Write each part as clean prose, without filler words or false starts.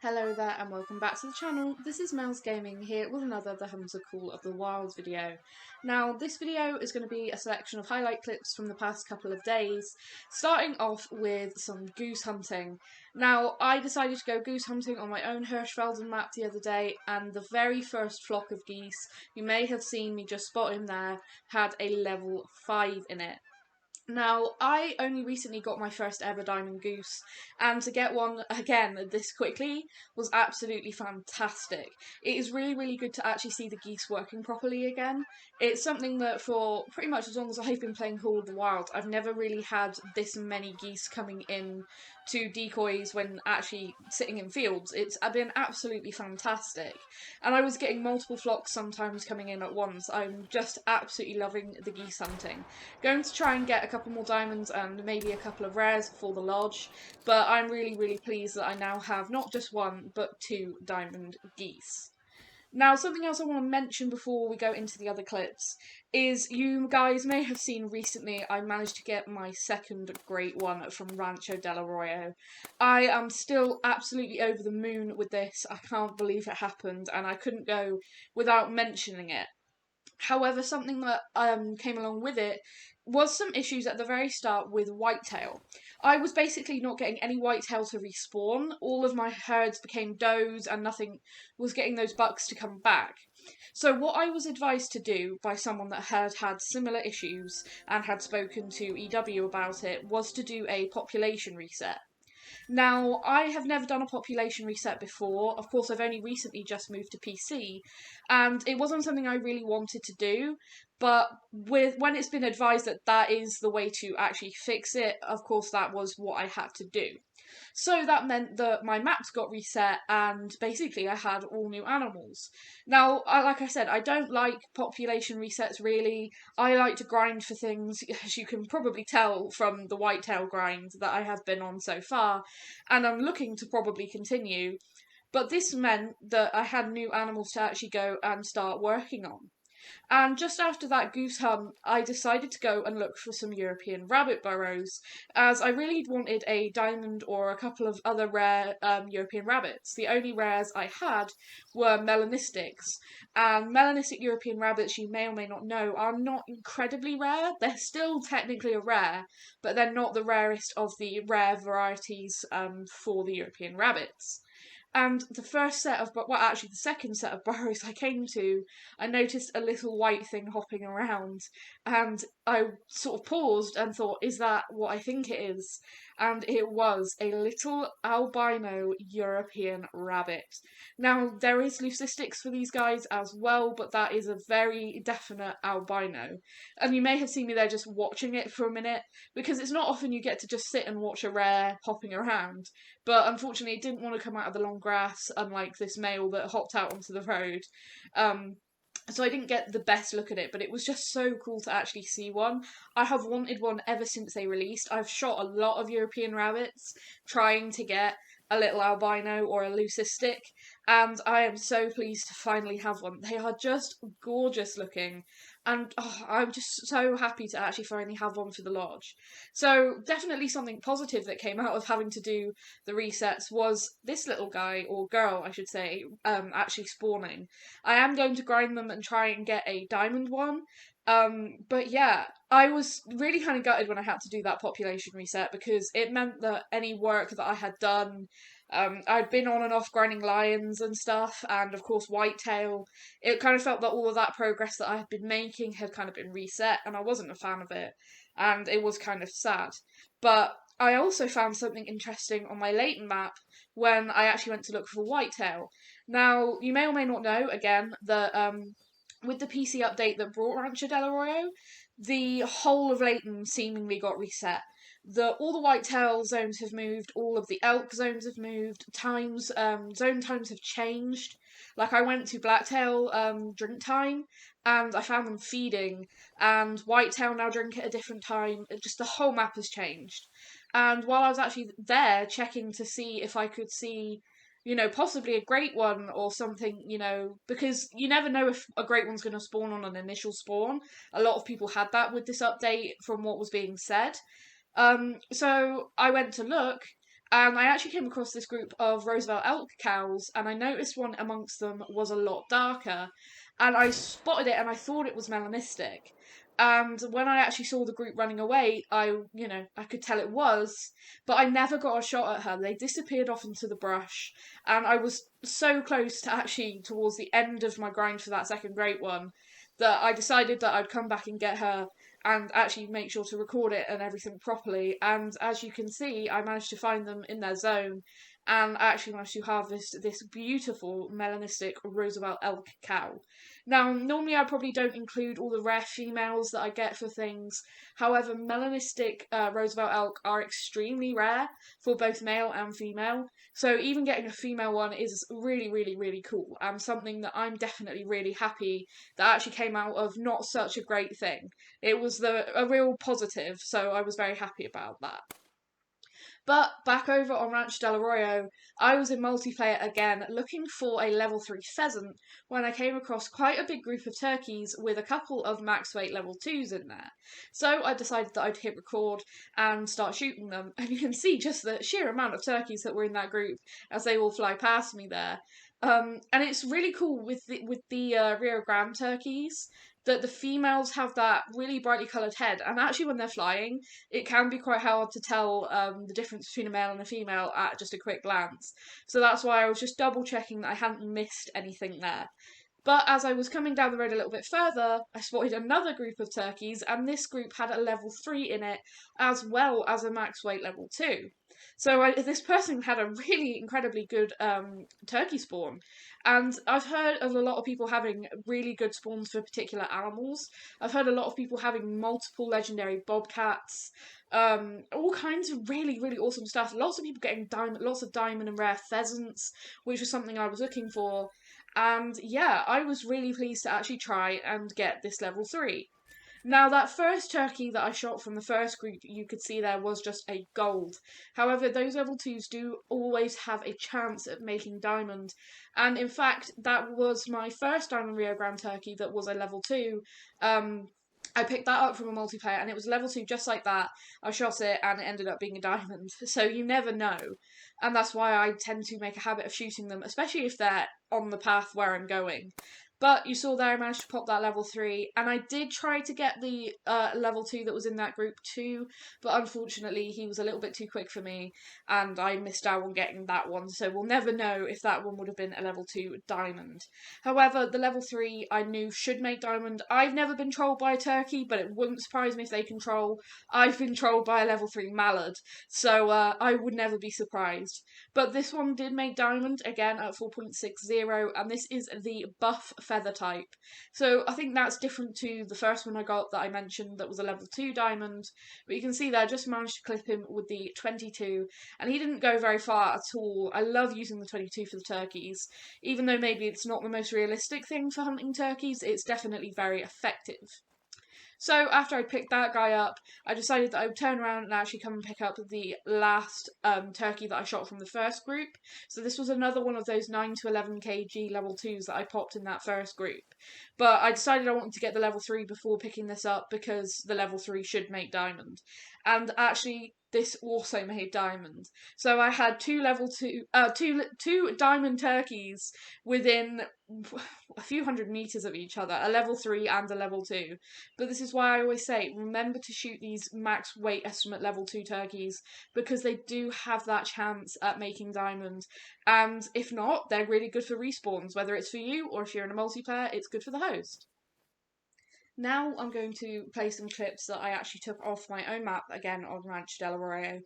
Hello there and welcome back to the channel. This is Mel's Gaming here with another The Hunter Call of the Wild video. Now this video is going to be a selection of highlight clips from the past couple of days, starting off with some goose hunting. Now I decided to go goose hunting on my own Hirschfelden map the other day, and the very first flock of geese, you may have seen me just spot him there, had a level 5 in it. Now, I only recently got my first ever diamond goose, and to get one again this quickly was absolutely fantastic. It is really, really good to actually see the geese working properly again. It's something that for pretty much as long as I've been playing Call of the Wild, I've never really had this many geese coming in to decoys when actually sitting in fields. It's been absolutely fantastic. And I was getting multiple flocks sometimes coming in at once. I'm just absolutely loving the geese hunting. Going to try and get a couple more diamonds and maybe a couple of rares for the lodge, but I'm really, really pleased that I now have not just one, but 2 diamond geese. Now, something else I want to mention before we go into the other clips is you guys may have seen recently I managed to get my second great one from Rancho del Arroyo. I am still absolutely over the moon with this. I can't believe it happened, and I couldn't go without mentioning it. However, something that came along with it was some issues at the very start with whitetail. I was basically not getting any whitetail to respawn. All of my herds became does and nothing was getting those bucks to come back. So what I was advised to do by someone that had had similar issues and had spoken to EW about it was to do a population reset. Now, I have never done a population reset before. Of course, I've only recently just moved to PC, and it wasn't something I really wanted to do, but when it's been advised that that is the way to actually fix it, of course, that was what I had to do. So that meant that my maps got reset and basically I had all new animals. Now, like I said, I don't like population resets really. I like to grind for things, as you can probably tell from the whitetail grind that I have been on so far, and I'm looking to probably continue. But this meant that I had new animals to actually go and start working on. And just after that goose hunt, I decided to go and look for some European rabbit burrows, as I really wanted a diamond or a couple of other rare European rabbits. The only rares I had were melanistics, and melanistic European rabbits, you may or may not know, are not incredibly rare. They're still technically a rare, but they're not the rarest of the rare varieties for the European rabbits. And the second set of burrows I came to, I noticed a little white thing hopping around, and I sort of paused and thought, is that what I think it is? And it was a little albino European rabbit. Now, there is leucistics for these guys as well, but that is a very definite albino. And you may have seen me there just watching it for a minute, because it's not often you get to just sit and watch a rare hopping around. But unfortunately, it didn't want to come out of the long grass, unlike this male that hopped out onto the road. So I didn't get the best look at it, but it was just so cool to actually see one. I have wanted one ever since they released. I've shot a lot of European rabbits trying to get a little albino or a leucistic, and I am so pleased to finally have one. They are just gorgeous looking, and I'm just so happy to actually finally have one for the lodge. So definitely something positive that came out of having to do the resets was this little guy, or girl I should say, actually spawning. I am going to grind them and try and get a diamond one. But yeah, I was really kind of gutted when I had to do that population reset, because it meant that any work that I had done, I'd been on and off grinding lions and stuff, and of course whitetail. It kind of felt that all of that progress that I had been making had kind of been reset, and I wasn't a fan of it, and it was kind of sad. But I also found something interesting on my Leighton map when I actually went to look for whitetail. Now, you may or may not know, again, that with the PC update that brought Rancho del Arroyo, the whole of Leighton seemingly got reset. All the whitetail zones have moved, all of the elk zones have moved, zone times have changed. Like, I went to blacktail drink time, and I found them feeding, and whitetail now drink at a different time. Just the whole map has changed. And while I was actually there checking to see if I could see, possibly a great one or something, because you never know if a great one's going to spawn on an initial spawn. A lot of people had that with this update from what was being said. So I went to look, And I actually came across this group of Roosevelt elk cows, and I noticed one amongst them was a lot darker. And I spotted it and I thought it was melanistic. And when I actually saw the group running away, I could tell it was, but I never got a shot at her. They disappeared off into the brush, and I was so close to actually towards the end of my grind for that second great one that I decided that I'd come back and get her and actually make sure to record it and everything properly. And as you can see, I managed to find them in their zone, and I actually managed to harvest this beautiful melanistic Roosevelt elk cow. Now, normally I probably don't include all the rare females that I get for things. However, melanistic Roosevelt elk are extremely rare for both male and female. So even getting a female one is really, really, really cool, and something that I'm definitely really happy that actually came out of not such a great thing. It was a real positive, so I was very happy about that. But back over on Ranch Del Arroyo, I was in multiplayer again looking for a level 3 pheasant when I came across quite a big group of turkeys with a couple of max weight level 2s in there. So I decided that I'd hit record and start shooting them, and you can see just the sheer amount of turkeys that were in that group as they all fly past me there. And it's really cool with the Rio Grande turkeys that the females have that really brightly coloured head, and actually when they're flying, it can be quite hard to tell the difference between a male and a female at just a quick glance. So that's why I was just double checking that I hadn't missed anything there. But as I was coming down the road a little bit further, I spotted another group of turkeys, and this group had a level 3 in it, as well as a max weight level 2. So this person had a really incredibly good turkey spawn, and I've heard of a lot of people having really good spawns for particular animals. I've heard a lot of people having multiple legendary bobcats, all kinds of really, really awesome stuff. Lots of people getting lots of diamond and rare pheasants, which was something I was looking for. And yeah, I was really pleased to actually try and get this level 3. Now, that first turkey that I shot from the first group, you could see there was just a gold. However, those level 2s do always have a chance at making diamond. And in fact, that was my first Diamond Rio Grande turkey that was a level 2. I picked that up from a multiplayer and it was level 2 just like that. I shot it and it ended up being a diamond. So you never know. And that's why I tend to make a habit of shooting them, especially if they're on the path where I'm going. But you saw there I managed to pop that level 3, and I did try to get the level 2 that was in that group too, but unfortunately he was a little bit too quick for me, and I missed out on getting that one, so we'll never know if that one would have been a level 2 diamond. However, the level 3 I knew should make diamond. I've never been trolled by a turkey, but it wouldn't surprise me if they can troll. I've been trolled by a level 3 mallard, so I would never be surprised. But this one did make diamond, again at 4.60, and this is the buff feather type. So I think that's different to the first one I got that I mentioned that was a level 2 diamond. But you can see there, I just managed to clip him with the 22, and he didn't go very far at all. I love using the 22 for the turkeys. Even though maybe it's not the most realistic thing for hunting turkeys, it's definitely very effective. So after I picked that guy up, I decided that I would turn around and actually come and pick up the last turkey that I shot from the first group. So this was another one of those 9 to 11 kg level 2s that I popped in that first group. But I decided I wanted to get the level 3 before picking this up because the level 3 should make diamond. And actually, this also made diamond. So I had two diamond turkeys within a few hundred meters of each other, a level 3 and a level 2. But this is why I always say, remember to shoot these max weight estimate level 2 turkeys, because they do have that chance at making diamond. And if not, they're really good for respawns, whether it's for you or if you're in a multiplayer, it's good for the host. Now I'm going to play some clips that I actually took off my own map again on Ranch Del Arroyo.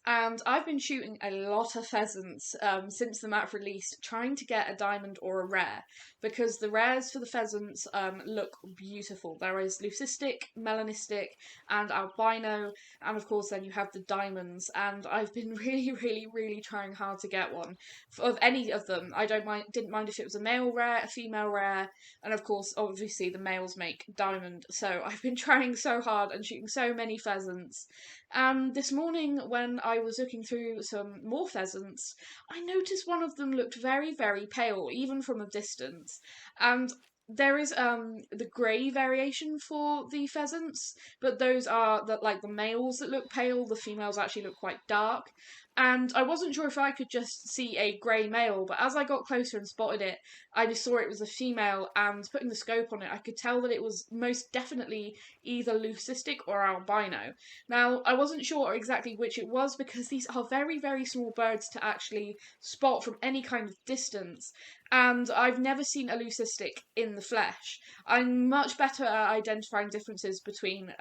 And I've been shooting a lot of pheasants since the map released, trying to get a diamond or a rare, because the rares for the pheasants look beautiful. There is leucistic, melanistic, and albino, and of course then you have the diamonds, and I've been really, really, really trying hard to get one. Of any of them, I didn't mind if it was a male rare, a female rare, and of course, obviously the males make diamond, so I've been trying so hard and shooting so many pheasants. And this morning, when I was looking through some more pheasants, I noticed one of them looked very, very pale, even from a distance. And there is the grey variation for the pheasants, but those are like the males that look pale. The females actually look quite dark. and I wasn't sure if I could just see a grey male, but as I got closer and spotted it, I just saw it was a female, and putting the scope on it, I could tell that it was most definitely either leucistic or albino. Now, I wasn't sure exactly which it was because these are very, very small birds to actually spot from any kind of distance, and I've never seen a leucistic in the flesh. I'm much better at identifying differences between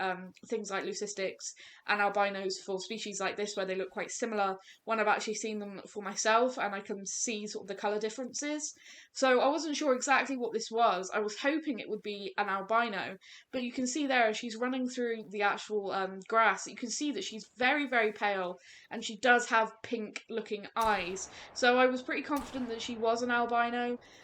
things like leucistics and albinos for species like this where they look quite similar when I've actually seen them for myself and I can see sort of the colour differences. So I wasn't sure exactly what this was. I was hoping it would be an albino, but you can see there as she's running through the actual grass, you can see that she's very, very pale and she does have pink looking eyes. So I was pretty confident that she was an albino,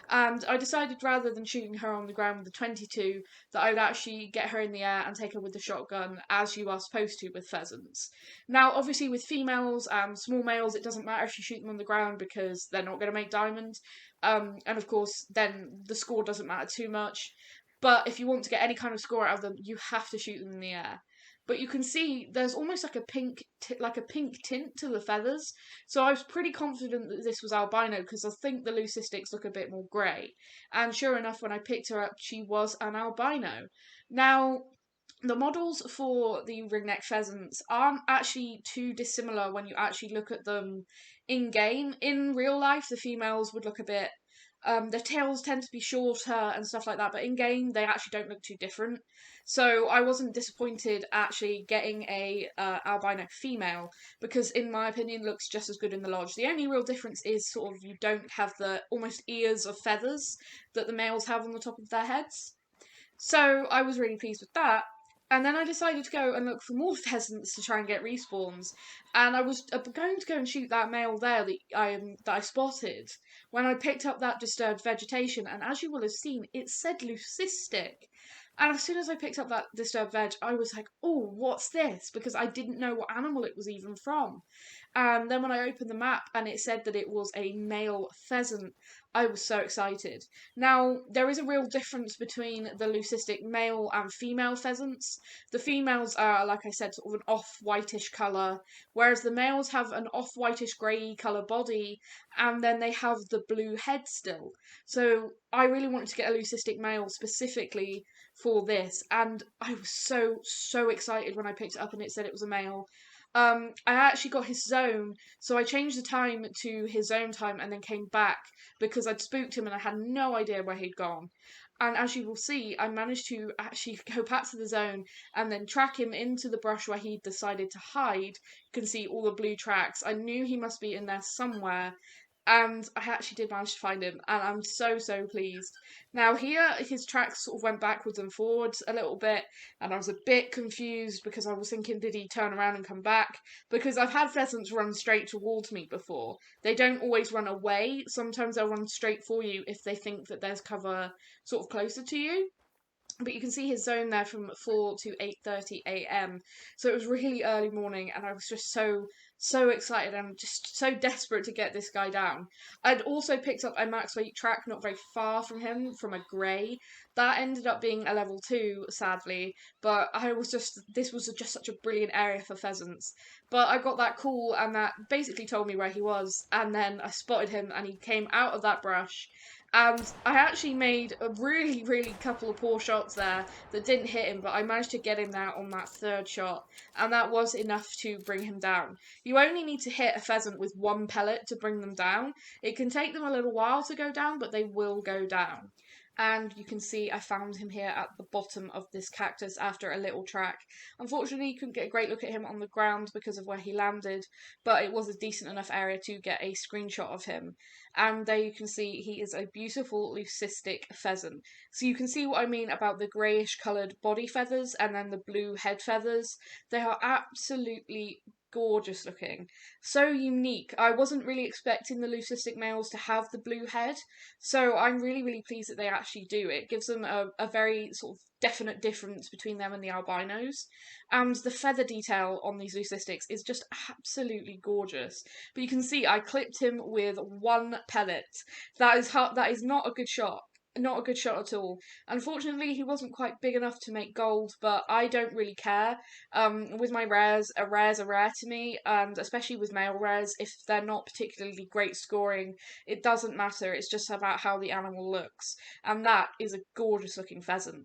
and I decided rather than shooting her on the ground with the 22 that I would actually get her in the air and take her with the shotgun as you are supposed to with pheasants. Now, obviously, with females and small males, it doesn't matter if you shoot them on the ground because they're not going to make diamond. And of course, then the score doesn't matter too much. But if you want to get any kind of score out of them, you have to shoot them in the air. But you can see there's almost like a pink tint to the feathers. So I was pretty confident that this was albino because I think the leucistics look a bit more grey. And sure enough, when I picked her up, she was an albino. Now, the models for the ringneck pheasants aren't actually too dissimilar when you actually look at them in game. In real life, the females would look a bit. Their tails tend to be shorter and stuff like that, but in game they actually don't look too different. So I wasn't disappointed actually getting a albino female because, in my opinion, looks just as good in the lodge. The only real difference is sort of you don't have the almost ears of feathers that the males have on the top of their heads. So I was really pleased with that. And then I decided to go and look for more pheasants to try and get respawns. And I was going to go and shoot that male there that I spotted when I picked up that disturbed vegetation. And as you will have seen, it said leucistic. And as soon as I picked up that disturbed veg, I was like, oh, what's this? Because I didn't know what animal it was even from. And then when I opened the map and it said that it was a male pheasant, I was so excited. Now, there is a real difference between the leucistic male and female pheasants. The females are, like I said, sort of an off-whitish colour, whereas the males have an off-whitish grey colour body, and then they have the blue head still. So I really wanted to get a leucistic male specifically for this, and I was so excited when I picked it up and it said it was a male. I actually got his zone, so I changed the time to his zone time and then came back because I'd spooked him and I had no idea where he'd gone. And as you will see, I managed to actually go back to the zone and then track him into the brush where he'd decided to hide. You can see all the blue tracks. I knew he must be in there somewhere, and I actually did manage to find him, and I'm so pleased. Now here, his tracks sort of went backwards and forwards a little bit, and I was a bit confused because I was thinking, did he turn around and come back? Because I've had pheasants run straight towards me before. They don't always run away. Sometimes they'll run straight for you if they think that there's cover sort of closer to you. But you can see his zone there from 4 to 8:30 a.m. So it was really early morning, and I was just so excited and just so desperate to get this guy down. I'd also picked up a max weight track not very far from him from a grey. That ended up being a level 2, sadly, but this was just such a brilliant area for pheasants. But I got that call, and that basically told me where he was, and then I spotted him, and he came out of that brush. And I actually made a really couple of poor shots there that didn't hit him, but I managed to get him there on that third shot, and that was enough to bring him down. You only need to hit a pheasant with one pellet to bring them down. It can take them a little while to go down, but they will go down. And you can see I found him here at the bottom of this cactus after a little track. Unfortunately, you couldn't get a great look at him on the ground because of where he landed, but it was a decent enough area to get a screenshot of him. And there you can see he is a beautiful leucistic pheasant. So you can see what I mean about the greyish coloured body feathers and then the blue head feathers. They are absolutely gorgeous looking. So unique. I wasn't really expecting the leucistic males to have the blue head, so I'm really pleased that they actually do. It gives them a very sort of definite difference between them and the albinos. And the feather detail on these leucistics is just absolutely gorgeous. But you can see I clipped him with one pellet. That is not a good shot. not a good shot at all. Unfortunately, he wasn't quite big enough to make gold, but I don't really care. With my rares, a rare's a rare to me, and especially with male rares, if they're not particularly great scoring, it doesn't matter. It's just about how the animal looks, and that is a gorgeous looking pheasant.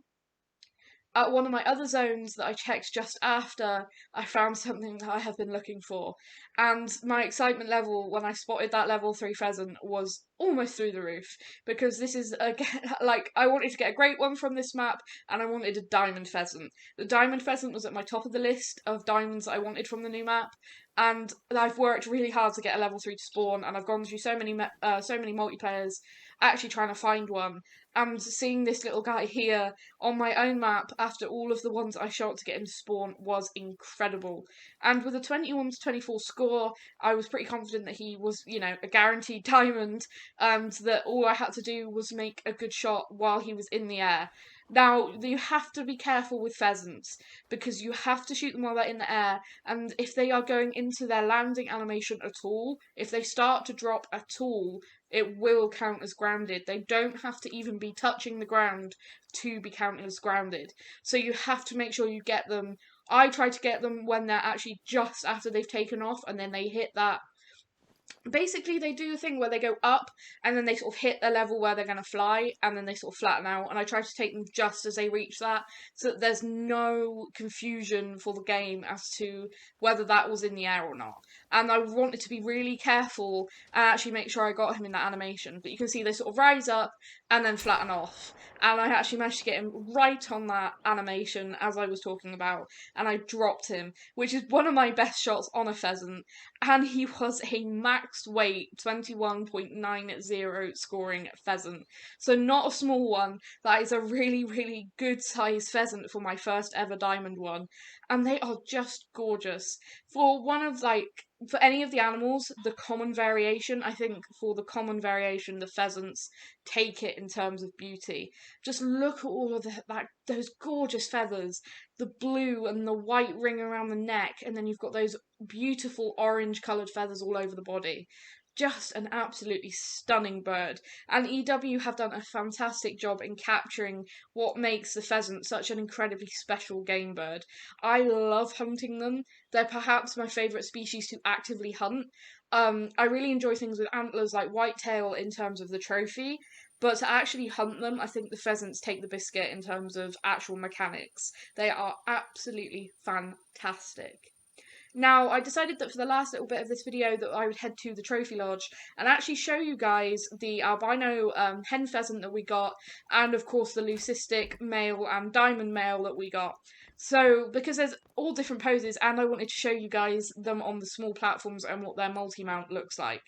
At one of my other zones that I checked just after, I found something that I have been looking for. And my excitement level when I spotted that level 3 pheasant was almost through the roof. Because this is, again, like, I wanted to get a great one from this map, and I wanted a diamond pheasant. The diamond pheasant was at my top of the list of diamonds that I wanted from the new map. And I've worked really hard to get a level 3 to spawn, and I've gone through so many multiplayers actually trying to find one. And seeing this little guy here on my own map after all of the ones I shot to get him to spawn was incredible. And with a 21 to 24 score, I was pretty confident that he was, a guaranteed diamond, and that all I had to do was make a good shot while he was in the air. Now, you have to be careful with pheasants, because you have to shoot them while they're in the air, and if they are going into their landing animation at all, if they start to drop at all, it will count as grounded. They don't have to even be touching the ground to be counted as grounded. So you have to make sure you get them. I try to get them when they're actually just after they've taken off, and then they hit that. Basically, they do the thing where they go up and then they sort of hit a level where they're going to fly, and then they sort of flatten out, and I try to take them just as they reach that, so that there's no confusion for the game as to whether that was in the air or not. And I wanted to be really careful and actually make sure I got him in that animation, but you can see they sort of rise up and then flatten off, and I actually managed to get him right on that animation as I was talking about, and I dropped him, which is one of my best shots on a pheasant, and he was a max weight 21.90 scoring pheasant. So not a small one. That is a really, really good size pheasant for my first ever diamond one. And they are just gorgeous. For any of the animals, the common variation, I think for the common variation, the pheasants take it in terms of beauty. Just look at all of those gorgeous feathers, the blue and the white ring around the neck, and then you've got those beautiful orange coloured feathers all over the body. Just an absolutely stunning bird. And EW have done a fantastic job in capturing what makes the pheasant such an incredibly special game bird. I love hunting them. They're perhaps my favourite species to actively hunt. I really enjoy things with antlers like whitetail in terms of the trophy, but to actually hunt them, I think the pheasants take the biscuit in terms of actual mechanics. They are absolutely fantastic. Now, I decided that for the last little bit of this video that I would head to the trophy lodge and actually show you guys the albino hen pheasant that we got, and of course the leucistic male and diamond male that we got. So, because there's all different poses, and I wanted to show you guys them on the small platforms and what their multi-mount looks like.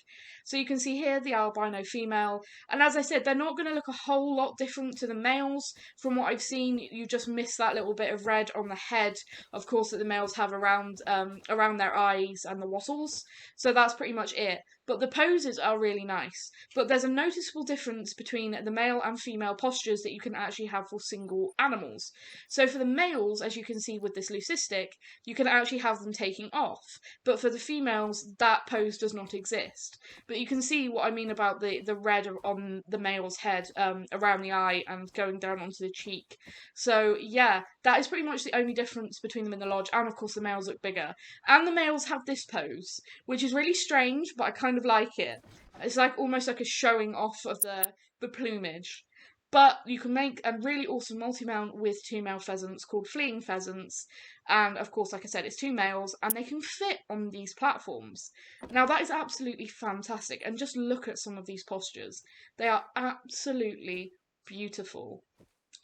So you can see here the albino female, and as I said, they're not going to look a whole lot different to the males. From what I've seen, you just miss that little bit of red on the head, of course, that the males have around their eyes and the wattles. So that's pretty much it. But the poses are really nice. But there's a noticeable difference between the male and female postures that you can actually have for single animals. So for the males, as you can see with this leucistic, you can actually have them taking off. But for the females, that pose does not exist. But you can see what I mean about the red on the male's head, around the eye and going down onto the cheek. So yeah, that is pretty much the only difference between them in the lodge, and of course the males look bigger. And the males have this pose, which is really strange, but I kind of like it. It's like almost like a showing off of the plumage. But you can make a really awesome multi-mount with two male pheasants called fleeing pheasants. And of course, like I said, it's two males and they can fit on these platforms. Now that is absolutely fantastic. And just look at some of these postures. They are absolutely beautiful.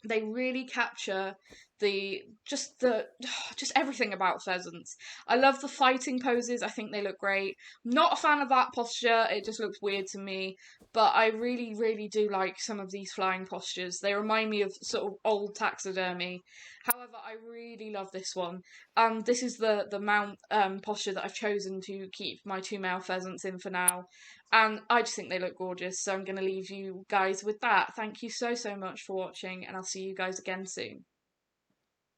They really capture just everything about pheasants. I love the fighting poses. I think they look great. Not a fan of that posture. It just looks weird to me. But I really, really do like some of these flying postures. They remind me of sort of old taxidermy. However, I really love this one. This is the mount posture that I've chosen to keep my two male pheasants in for now. And I just think they look gorgeous, so I'm going to leave you guys with that. Thank you so much for watching, and I'll see you guys again soon.